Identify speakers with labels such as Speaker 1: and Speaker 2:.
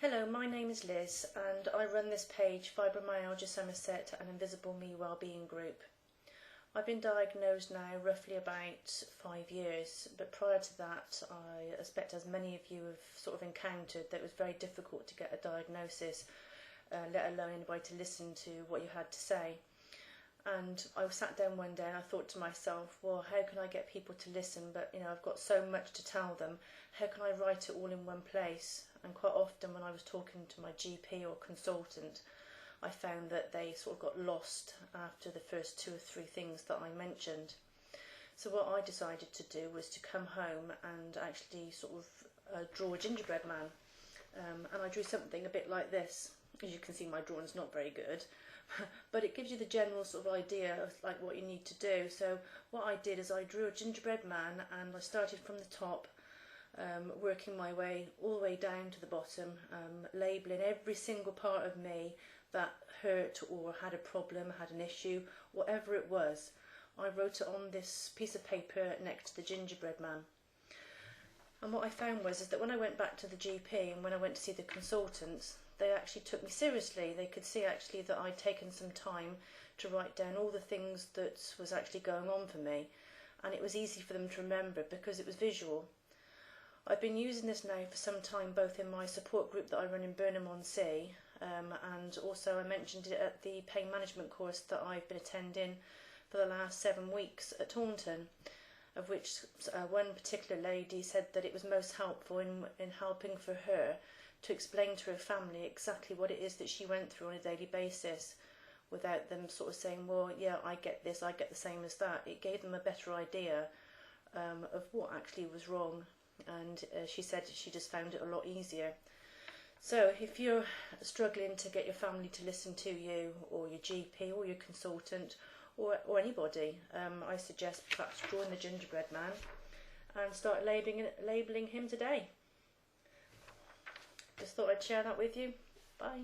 Speaker 1: Hello, my name is Liz and I run this page Fibromyalgia Somerset and Invisible Me Wellbeing group. I've been diagnosed now roughly about 5 years, but prior to that I expect, as many of you have sort of encountered, that it was very difficult to get a diagnosis, let alone anybody to listen to what you had to say. And I sat down one day and I thought to myself, well, how can I get people to listen? But I've got so much to tell them. How can I write it all in one place? And quite often when I was talking to my GP or consultant, I found that they sort of got lost after the first 2 or 3 things that I mentioned. So what I decided to do was to come home and actually sort of draw a gingerbread man. And I drew something a bit like this. As you can see, my drawing's not very good. But it gives you the general sort of idea of like what you need to do. So what I did is I drew a gingerbread man and I started from the top, working my way all the way down to the bottom, labelling every single part of me that hurt or had a problem, had an issue, whatever it was. I wrote it on this piece of paper next to the gingerbread man. And what I found was that when I went back to the GP and when I went to see the consultants, they actually took me seriously. They could see actually that I'd taken some time to write down all the things that was actually going on for me, and it was easy for them to remember because it was visual. I've been using this now for some time, both in my support group that I run in Burnham-on-Sea, and also I mentioned it at the pain management course that I've been attending for the last 7 weeks at Taunton, of which one particular lady said that it was most helpful in helping for her to explain to her family exactly what it is that she went through on a daily basis, without them sort of saying, well, yeah, I get this, I get the same as that. It gave them a better idea of what actually was wrong, and she said she just found it a lot easier. So if you're struggling to get your family to listen to you, or your GP or your consultant, or anybody, I suggest perhaps drawing the gingerbread man and start labelling him today. Just thought I'd share that with you. Bye.